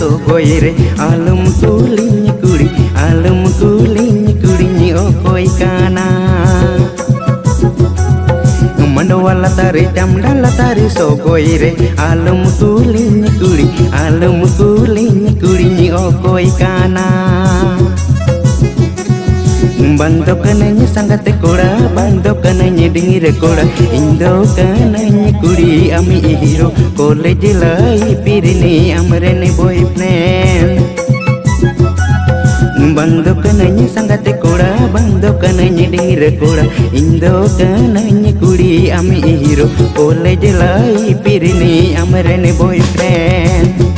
sogoire alum kulinya kuri ni okoi kana mandawala tari jamdala tari sogoire alum kulinya kuri ni okoi kana bando kananya sangate koda bando kananya dingire koda indo kananya kuri ami hero college lai pirini amrene boyfriend bando kananya sangate koda bando kananya dingire koda indo kananya kuri ami hero college lai pirini amrene boyfriend